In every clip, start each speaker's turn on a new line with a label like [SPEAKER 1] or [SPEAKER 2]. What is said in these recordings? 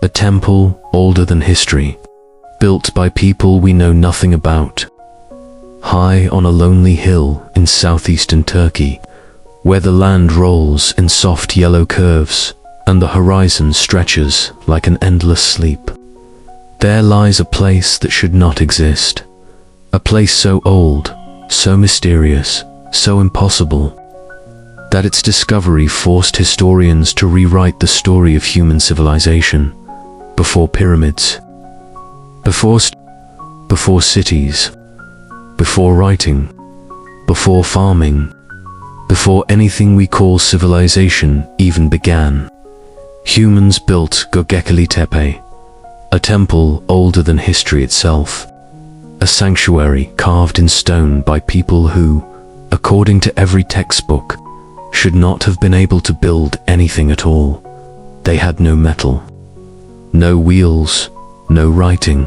[SPEAKER 1] A temple older than history, built by people we know nothing about. High on a lonely hill in southeastern Turkey, where the land rolls in soft yellow curves and the horizon stretches like an endless sleep. There lies a place that should not exist. A place so old, so mysterious, so impossible, that its discovery forced historians to rewrite the story of human civilization. Before pyramids, before cities, before writing, before farming, before anything we call civilization even began, humans built Göbekli Tepe, a temple older than history itself, a sanctuary carved in stone by people who, according to every textbook, should not have been able to build anything at all. They had no metal, no wheels, no writing,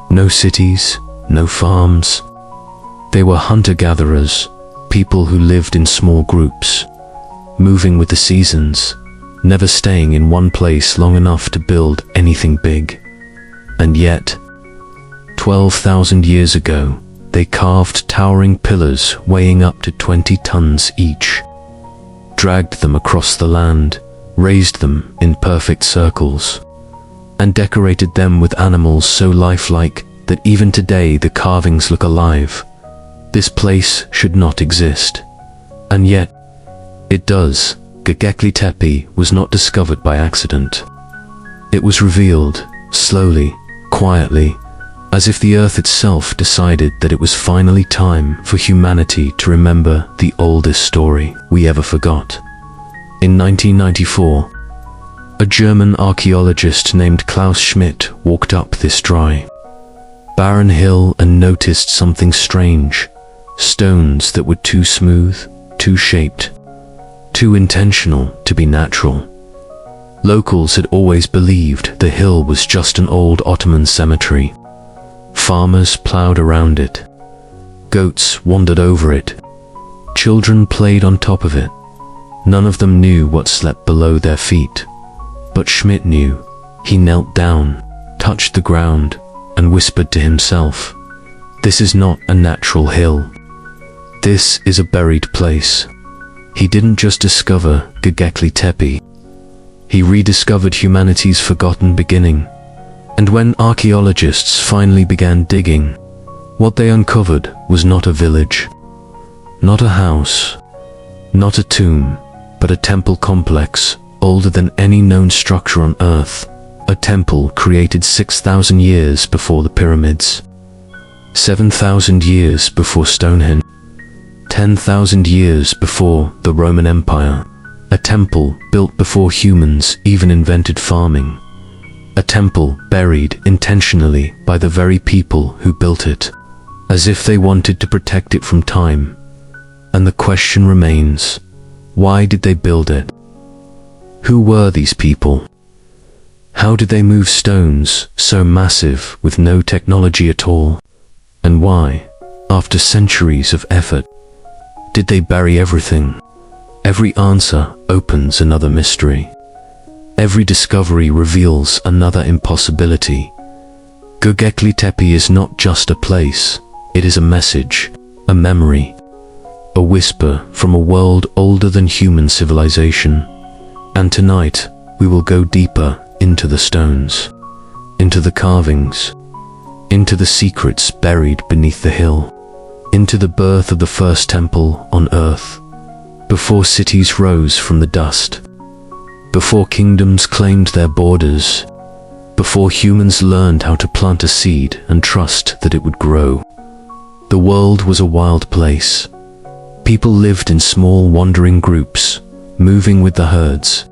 [SPEAKER 1] no cities, no farms. They were hunter-gatherers, people who lived in small groups, moving with the seasons, never staying in one place long enough to build anything big. And yet, 12,000 years ago, they carved towering pillars weighing up to 20 tons each, dragged them across the land, raised them in perfect circles, and decorated them with animals so lifelike that even today the carvings look alive. This place should not exist. And yet, it does. Göbekli Tepe was not discovered by accident. It was revealed, slowly, quietly, as if the earth itself decided that it was finally time for humanity to remember the oldest story we ever forgot. In 1994, a German archaeologist named Klaus Schmidt walked up this dry, barren hill and noticed something strange. Stones that were too smooth, too shaped, too intentional to be natural. Locals had always believed the hill was just an old Ottoman cemetery. Farmers plowed around it. Goats wandered over it. Children played on top of it. None of them knew what slept below their feet. But Schmidt knew. He knelt down, touched the ground, and whispered to himself, "This is not a natural hill. This is a buried place." He didn't just discover Göbekli Tepe. He rediscovered humanity's forgotten beginning. And when archaeologists finally began digging, what they uncovered was not a village, not a house, not a tomb, but a temple complex older than any known structure on Earth. A temple created 6,000 years before the pyramids, 7,000 years before Stonehenge, 10,000 years before the Roman Empire. A temple built before humans even invented farming. A temple buried intentionally by the very people who built it, as if they wanted to protect it from time. And the question remains, why did they build it? Who were these people? How did they move stones so massive with no technology at all? And why, after centuries of effort, did they bury everything? Every answer opens another mystery. Every discovery reveals another impossibility. Göbekli Tepe is not just a place, it is a message, a memory, a whisper from a world older than human civilization. And tonight, we will go deeper into the stones, into the carvings, into the secrets buried beneath the hill, into the birth of the first temple on Earth, before cities rose from the dust, before kingdoms claimed their borders, before humans learned how to plant a seed and trust that it would grow. The world was a wild place. People lived in small wandering groups, moving with the herds,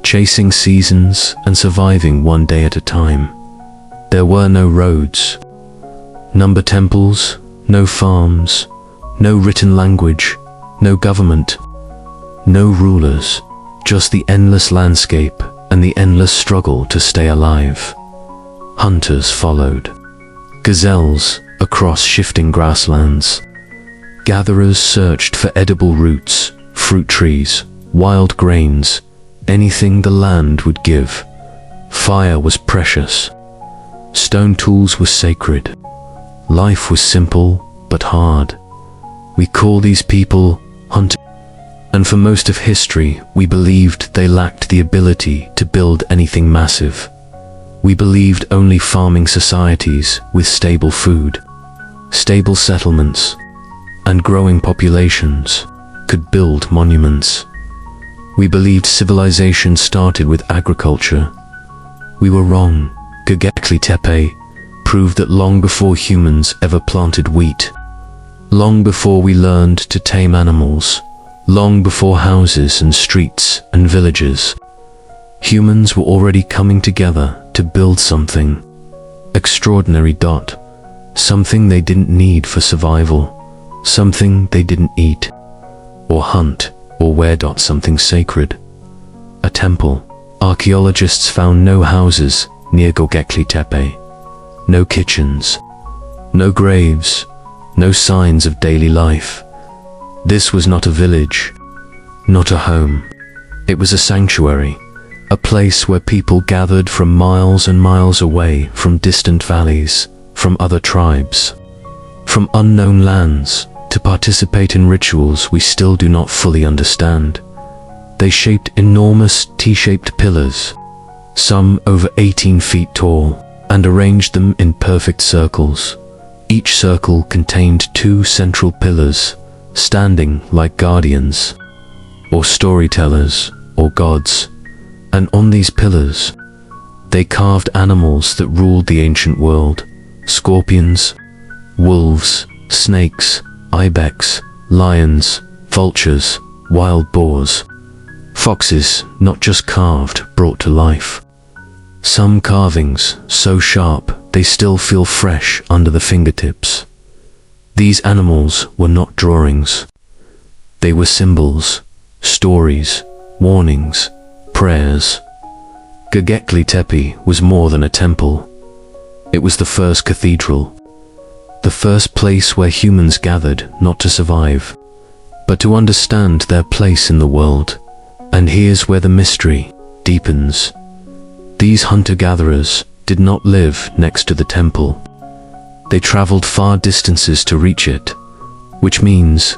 [SPEAKER 1] chasing seasons and surviving one day at a time. There were no roads, number temples, no farms, no written language, no government, no rulers, just the endless landscape and the endless struggle to stay alive. Hunters followed, gazelles across shifting grasslands. Gatherers searched for edible roots, fruit trees, wild grains, anything the land would give. Fire was precious. Stone tools were sacred. Life was simple but hard. We call these people hunters. And for most of history, we believed they lacked the ability to build anything massive. We believed only farming societies with stable food, stable settlements, and growing populations could build monuments. We believed civilization started with agriculture. We were wrong. Göbekli Tepe proved that long before humans ever planted wheat, long before we learned to tame animals, long before houses and streets and villages, humans were already coming together to build something extraordinary. Something they didn't need for survival, something they didn't eat or hunt or wear. Something sacred. A temple. Archaeologists found no houses near Göbekli Tepe, no kitchens, no graves, no signs of daily life. This was not a village, not a home. It was a sanctuary, a place where people gathered from miles and miles away, from distant valleys, from other tribes, from unknown lands, to participate in rituals we still do not fully understand. They shaped enormous T-shaped pillars, some over 18 feet tall, and arranged them in perfect circles. Each circle contained two central pillars, standing like guardians, or storytellers, or gods. And on these pillars, they carved animals that ruled the ancient world: scorpions, wolves, snakes, ibex, lions, vultures, wild boars, foxes, not just carved, brought to life. Some carvings so sharp they still feel fresh under the fingertips. These animals were not drawings. They were symbols, stories, warnings, prayers. Göbekli Tepe was more than a temple. It was the first cathedral, the first place where humans gathered not to survive, but to understand their place in the world. And here's where the mystery deepens. These hunter-gatherers did not live next to the temple. They traveled far distances to reach it, which means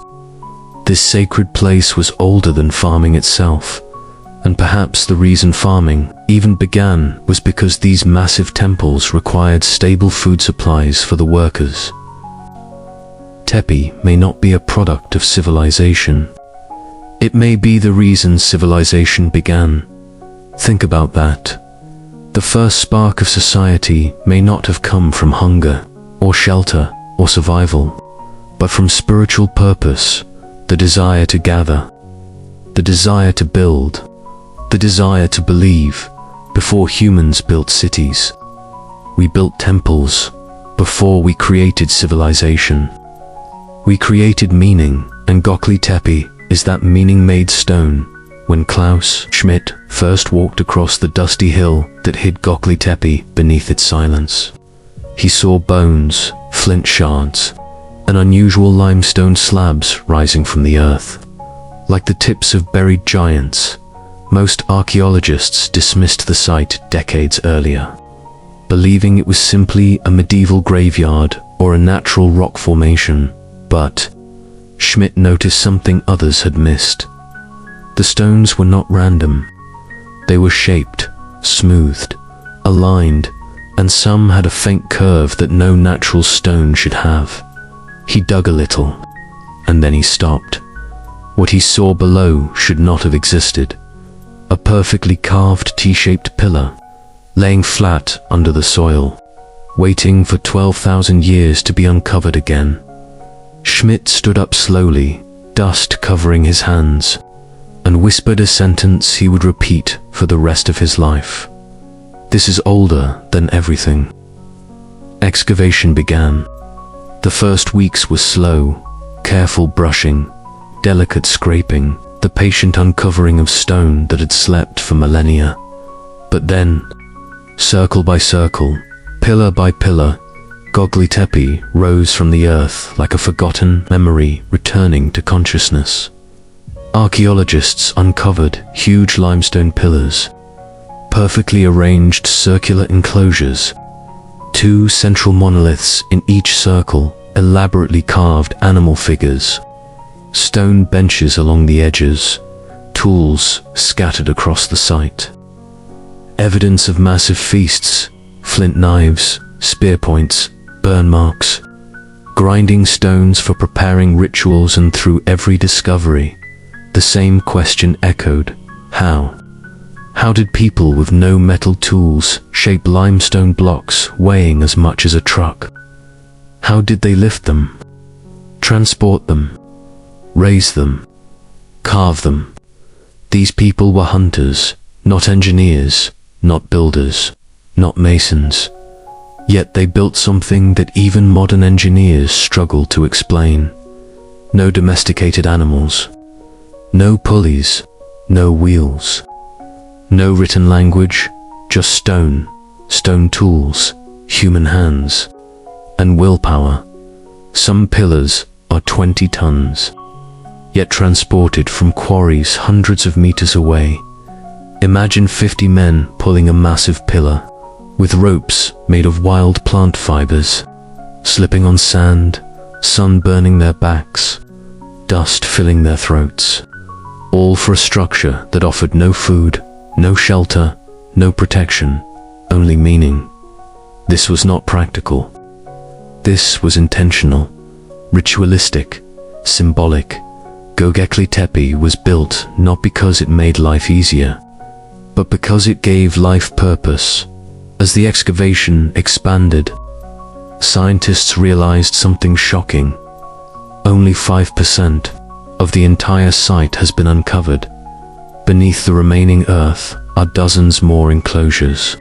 [SPEAKER 1] this sacred place was older than farming itself. And perhaps the reason farming even began was because these massive temples required stable food supplies for the workers. Tepe may not be a product of civilization. It may be the reason civilization began. Think about that. The first spark of society may not have come from hunger, or shelter, or survival, but from spiritual purpose, the desire to gather, the desire to build, the desire to believe. Before humans built cities, we built temples. Before we created civilization, we created meaning, and Göbekli Tepe is that meaning-made stone. When Klaus Schmidt first walked across the dusty hill that hid Göbekli Tepe beneath its silence, he saw bones, flint shards, and unusual limestone slabs rising from the earth, like the tips of buried giants. Most archaeologists dismissed the site decades earlier, believing it was simply a medieval graveyard or a natural rock formation. But Schmidt noticed something others had missed. The stones were not random. They were shaped, smoothed, aligned, and some had a faint curve that no natural stone should have. He dug a little, and then he stopped. What he saw below should not have existed. A perfectly carved T-shaped pillar, laying flat under the soil, waiting for 12,000 years to be uncovered again. Schmidt stood up slowly, dust covering his hands, and whispered a sentence he would repeat for the rest of his life. This is older than everything. Excavation began. The first weeks were slow, careful brushing, delicate scraping, the patient uncovering of stone that had slept for millennia. But then, circle by circle, pillar by pillar, Göbekli Tepe rose from the earth like a forgotten memory returning to consciousness. Archaeologists uncovered huge limestone pillars, perfectly arranged circular enclosures. 2 central monoliths in each circle, elaborately carved animal figures. Stone benches along the edges, tools scattered across the site. Evidence of massive feasts, flint knives, spear points, burn marks, grinding stones for preparing rituals, and through every discovery, the same question echoed: how? How did people with no metal tools shape limestone blocks weighing as much as a truck? How did they lift them, transport them, raise them, carve them? These people were hunters, not engineers, not builders, not masons. Yet they built something that even modern engineers struggle to explain. No domesticated animals, no pulleys, no wheels, no written language, just stone tools, human hands, and willpower. Some pillars are 20 tons, yet transported from quarries hundreds of meters away. Imagine 50 men pulling a massive pillar, with ropes made of wild plant fibers, slipping on sand, sun burning their backs, dust filling their throats, all for a structure that offered no food, no shelter, no protection, only meaning. This was not practical. This was intentional, ritualistic, symbolic. Göbekli Tepe was built not because it made life easier, but because it gave life purpose. As the excavation expanded, scientists realized something shocking. Only 5% of the entire site has been uncovered. Beneath the remaining earth are dozens more enclosures.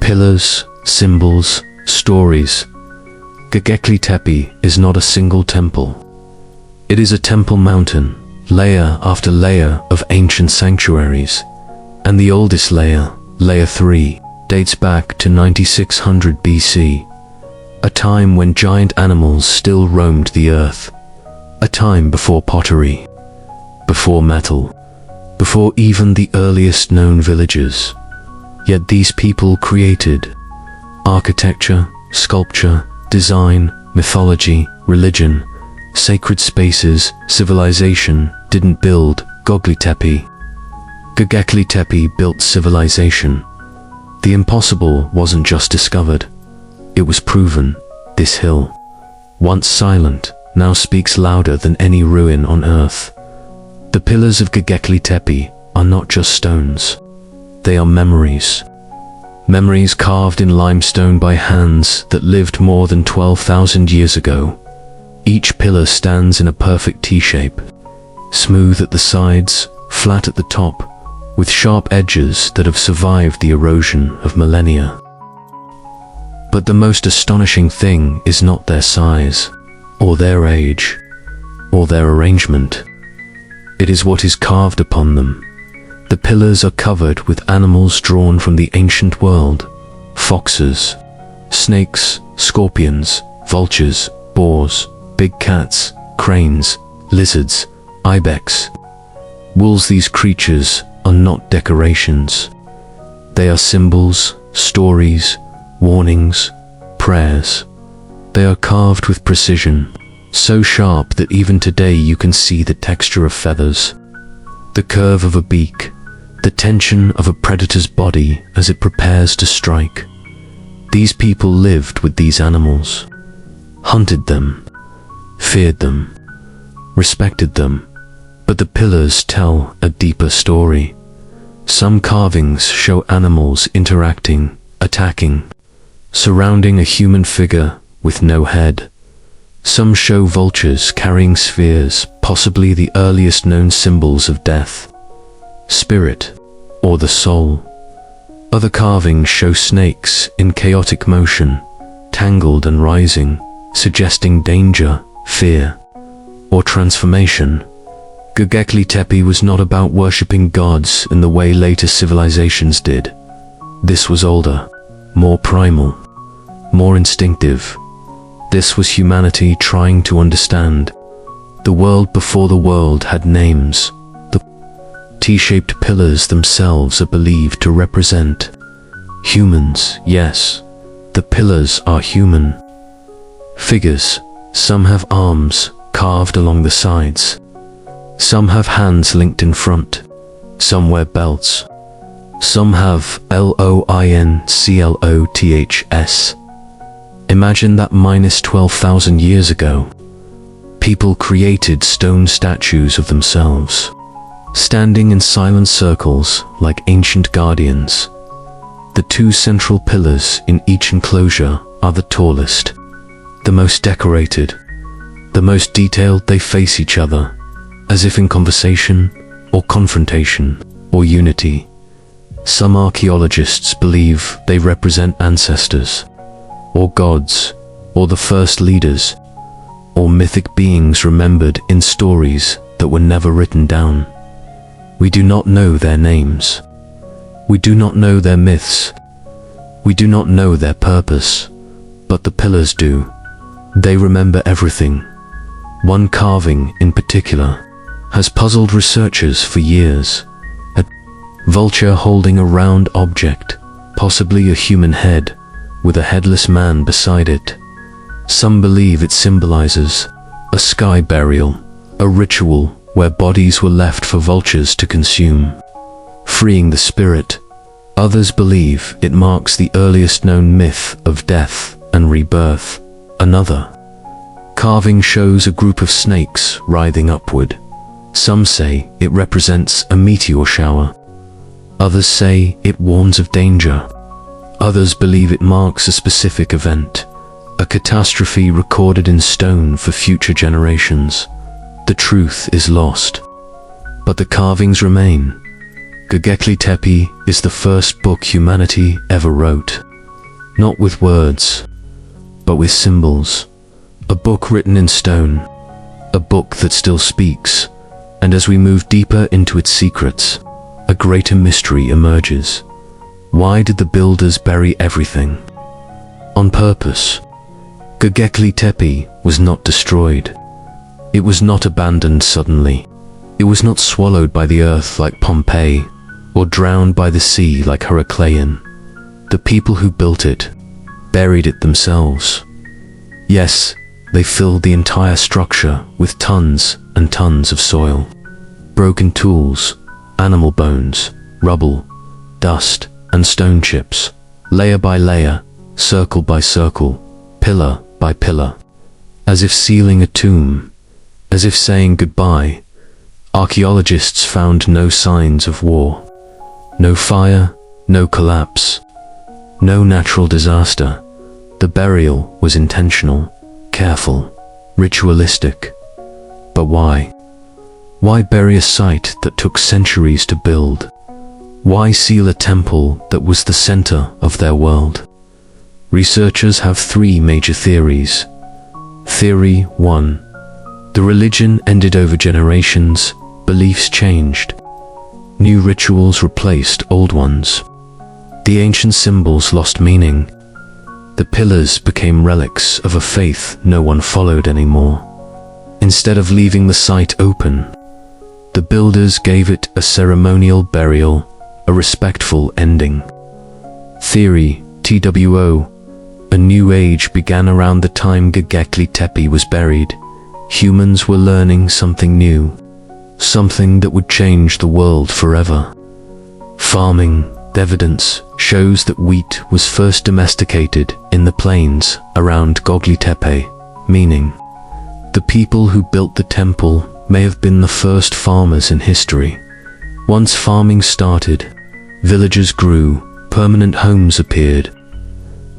[SPEAKER 1] Pillars, symbols, stories. Göbekli Tepe is not a single temple. It is a temple mountain, layer after layer of ancient sanctuaries. And the oldest layer, layer 3, dates back to 9600 BC, a time when giant animals still roamed the earth, a time before pottery, before metal, before even the earliest known villages. Yet these people created architecture, sculpture, design, mythology, religion, sacred spaces. Civilization didn't build Göbekli Tepe. Göbekli Tepe built civilization. The impossible wasn't just discovered, it was proven. This hill, once silent, now speaks louder than any ruin on earth. The pillars of Göbekli Tepe are not just stones, they are memories. Memories carved in limestone by hands that lived more than 12,000 years ago. Each pillar stands in a perfect T-shape, smooth at the sides, flat at the top, with sharp edges that have survived the erosion of millennia. But the most astonishing thing is not their size, or their age, or their arrangement. It is what is carved upon them. The pillars are covered with animals drawn from the ancient world: foxes, snakes, scorpions, vultures, boars, big cats, cranes, lizards, ibex, wolves. These creatures are not decorations. They are symbols, stories, warnings, prayers. They are carved with precision, so sharp that even today you can see the texture of feathers, the curve of a beak, the tension of a predator's body as it prepares to strike. These people lived with these animals, hunted them, feared them, respected them. But the pillars tell a deeper story. Some carvings show animals interacting, attacking, surrounding a human figure with no head. Some show vultures carrying spheres, possibly the earliest known symbols of death, spirit, or the soul. Other carvings show snakes in chaotic motion, tangled and rising, suggesting danger, fear, or transformation. Göbekli Tepe was not about worshipping gods in the way later civilizations did. This was older, more primal, more instinctive. This was humanity trying to understand. The world before the world had names. T-shaped pillars themselves are believed to represent humans. Yes, the pillars are human figures. Some have arms carved along the sides. Some have hands linked in front. Some wear belts. Some have loincloths. Imagine that minus 12,000 years ago, people created stone statues of themselves, standing in silent circles like ancient guardians. The two central pillars in each enclosure are the tallest, the most decorated, the most detailed. They face each other, as if in conversation, or confrontation, or unity. Some archaeologists believe they represent ancestors, or gods, or the first leaders, or mythic beings remembered in stories that were never written down. We do not know their names. We do not know their myths. We do not know their purpose, but the pillars do. They remember everything. One carving in particular has puzzled researchers for years. A vulture holding a round object, possibly a human head, with a headless man beside it. Some believe it symbolizes a sky burial, a ritual where bodies were left for vultures to consume, freeing the spirit. Others believe it marks the earliest known myth of death and rebirth. Another carving shows a group of snakes writhing upward. Some say it represents a meteor shower. Others say it warns of danger. Others believe it marks a specific event, a catastrophe recorded in stone for future generations. The truth is lost, but the carvings remain. Göbekli Tepe is the first book humanity ever wrote, not with words, but with symbols. A book written in stone, a book that still speaks, and as we move deeper into its secrets, a greater mystery emerges. Why did the builders bury everything? On purpose. Göbekli Tepe was not destroyed. It was not abandoned suddenly. It was not swallowed by the earth like Pompeii, or drowned by the sea like Heracleion. The people who built it buried it themselves. Yes, they filled the entire structure with tons and tons of soil, broken tools, animal bones, rubble, dust, and stone chips, layer by layer, circle by circle, pillar by pillar, as if sealing a tomb, as if saying goodbye. Archaeologists found no signs of war, no fire, no collapse, no natural disaster. The burial was intentional, careful, ritualistic. But why? Why bury a site that took centuries to build? Why seal a temple that was the center of their world? Researchers have three major theories. Theory 1. The religion ended over generations, beliefs changed. New rituals replaced old ones. The ancient symbols lost meaning. The pillars became relics of a faith no one followed anymore. Instead of leaving the site open, the builders gave it a ceremonial burial, a respectful ending. Theory 2. A new age began around the time Göbekli Tepe was buried. Humans were learning something new, something that would change the world forever. Farming. Evidence shows that wheat was first domesticated in the plains around Göbekli Tepe, meaning the people who built the temple may have been the first farmers in history. Once farming started, villages grew, permanent homes appeared,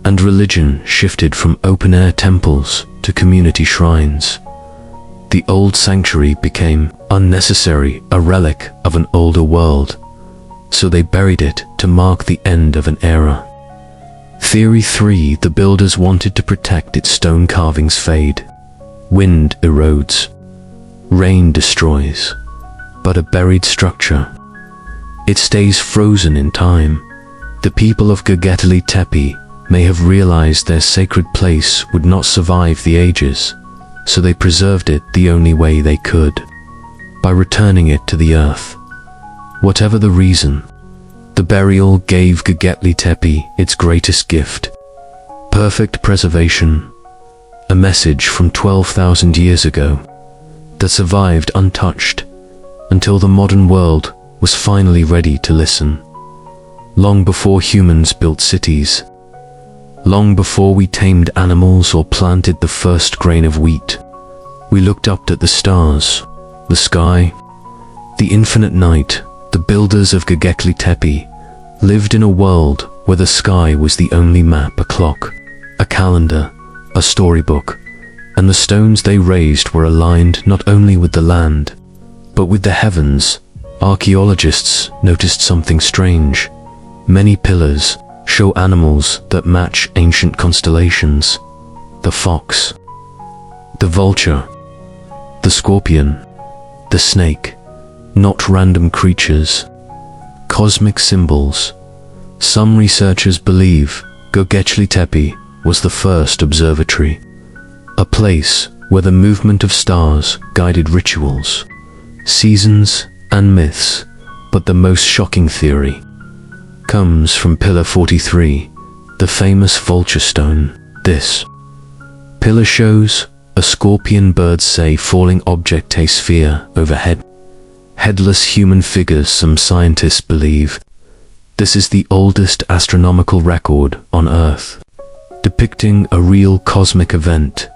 [SPEAKER 1] and religion shifted from open-air temples to community shrines. The old sanctuary became unnecessary, a relic of an older world, so they buried it to mark the end of an era. Theory 3. The builders wanted to protect its stone carvings fade. Wind erodes, rain destroys, but a buried structure, it stays frozen in time. The people of Göbekli Tepe may have realized their sacred place would not survive the ages, so they preserved it the only way they could, by returning it to the earth. Whatever the reason, the burial gave Göbekli Tepe its greatest gift: perfect preservation, a message from 12,000 years ago that survived untouched until the modern world was finally ready to listen. Long before humans built cities, long before we tamed animals or planted the first grain of wheat, we looked up at the stars, the sky, the infinite night. The builders of Göbekli Tepe lived in a world where the sky was the only map, a clock, a calendar, a storybook, and the stones they raised were aligned not only with the land, but with the heavens. Archaeologists noticed something strange. Many pillars show animals that match ancient constellations: the fox, the vulture, the scorpion, the snake. Not random creatures, cosmic symbols. Some researchers believe Göbekli Tepe was the first observatory, a place where the movement of stars guided rituals, seasons, and myths. But the most shocking theory comes from Pillar 43, the famous vulture stone. This pillar shows a scorpion, birds say falling object, a sphere overhead, headless human figures. Some scientists believe this is the oldest astronomical record on Earth, depicting a real cosmic event,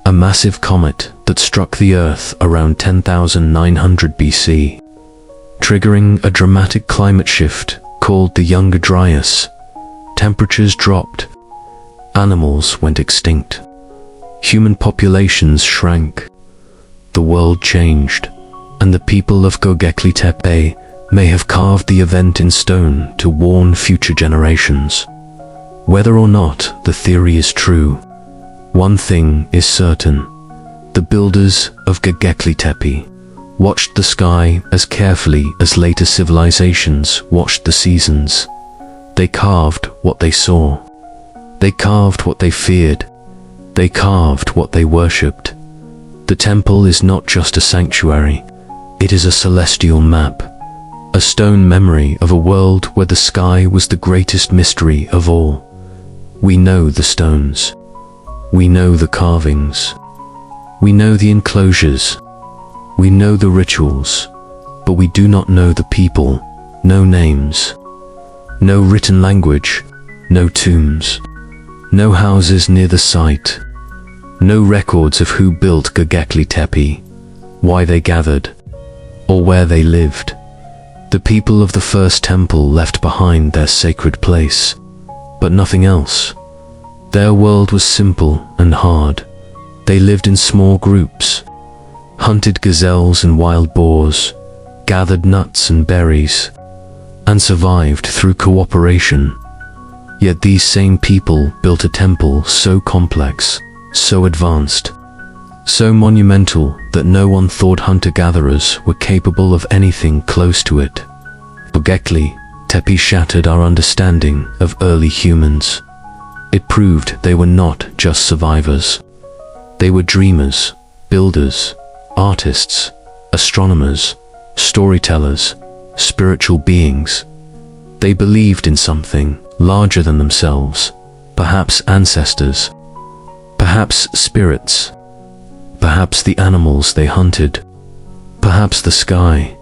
[SPEAKER 1] a massive comet that struck the Earth around 10,900 BC, triggering a dramatic climate shift called the Younger Dryas. Temperatures dropped, animals went extinct, human populations shrank, the world changed, and the people of Göbekli Tepe may have carved the event in stone to warn future generations. Whether or not the theory is true, one thing is certain: the builders of Göbekli Tepe watched the sky as carefully as later civilizations watched the seasons. They carved what they saw. They carved what they feared. They carved what they worshipped. The temple is not just a sanctuary. It is a celestial map, a stone memory of a world where the sky was the greatest mystery of all. We know the stones. We know the carvings. We know the enclosures. We know the rituals, but we do not know the people. No names, no written language, no tombs, no houses near the site, no records of who built Göbekli Tepe, why they gathered, or where they lived. The people of the first temple left behind their sacred place, but nothing else. Their world was simple and hard. They lived in small groups, hunted gazelles and wild boars, gathered nuts and berries, and survived through cooperation. Yet these same people built a temple so complex, so advanced, so monumental that no one thought hunter-gatherers were capable of anything close to it. Göbekli Tepe shattered our understanding of early humans. It proved they were not just survivors. They were dreamers, builders, artists, astronomers, storytellers, spiritual beings. They believed in something larger than themselves, perhaps ancestors, perhaps spirits, perhaps the animals they hunted, perhaps the sky.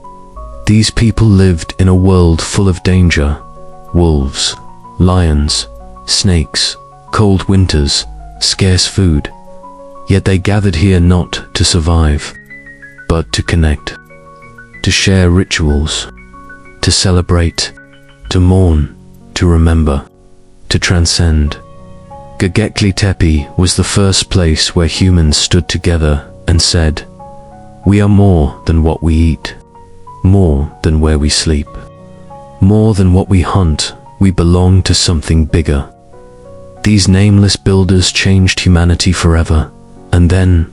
[SPEAKER 1] These people lived in a world full of danger: wolves, lions, snakes, cold winters, scarce food. Yet they gathered here not to survive, but to connect, to share rituals, to celebrate, to mourn, to remember, to transcend. Göbekli Tepe was the first place where humans stood together and said, "We are more than what we eat, more than where we sleep, more than what we hunt. We belong to something bigger." These nameless builders changed humanity forever, and then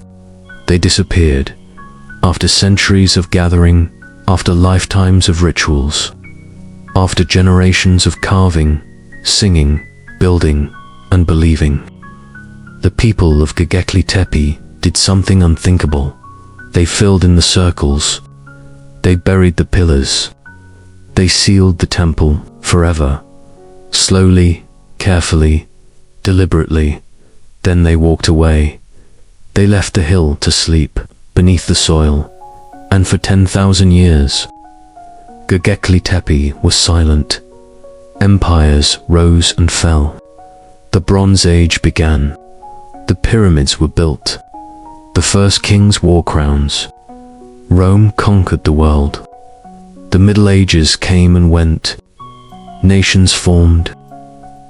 [SPEAKER 1] they disappeared. After centuries of gathering, after lifetimes of rituals, after generations of carving, singing, building, and believing, the people of Göbekli Tepe did something unthinkable. They filled in the circles. They buried the pillars. They sealed the temple forever, slowly, carefully, deliberately. Then they walked away. They left the hill to sleep beneath the soil, and for 10,000 years, Göbekli Tepe was silent. Empires rose and fell. The Bronze Age began. The pyramids were built. The first kings wore crowns. Rome conquered the world. The Middle Ages came and went. Nations formed.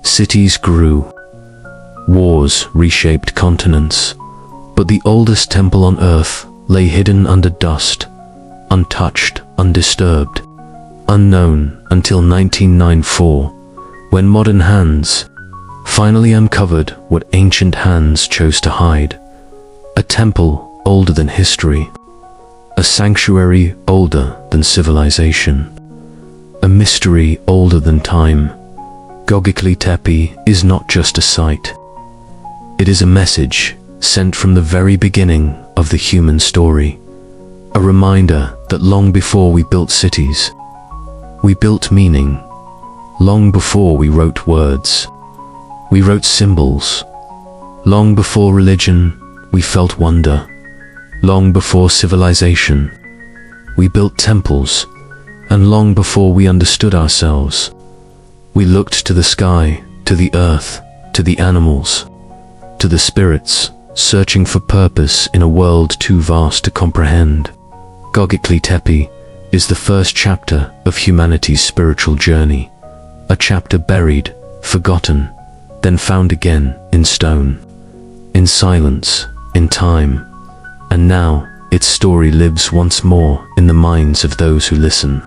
[SPEAKER 1] Cities grew. Wars reshaped continents. But the oldest temple on earth lay hidden under dust, untouched, undisturbed, unknown until 1994, when modern hands finally uncovered what ancient hands chose to hide. A temple older than history. A sanctuary older than civilization. A mystery older than time. Göbekli Tepe is not just a site. It is a message sent from the very beginning of the human story. A reminder that long before we built cities, we built meaning. Long before we wrote words, we wrote symbols. Long before religion, we felt wonder. Long before civilization, we built temples. And long before we understood ourselves, we looked to the sky, to the earth, to the animals, to the spirits, searching for purpose in a world too vast to comprehend. Göbekli Tepe is the first chapter of humanity's spiritual journey, a chapter buried, forgotten, then found again in stone, in silence, in time, and now its story lives once more in the minds of those who listen.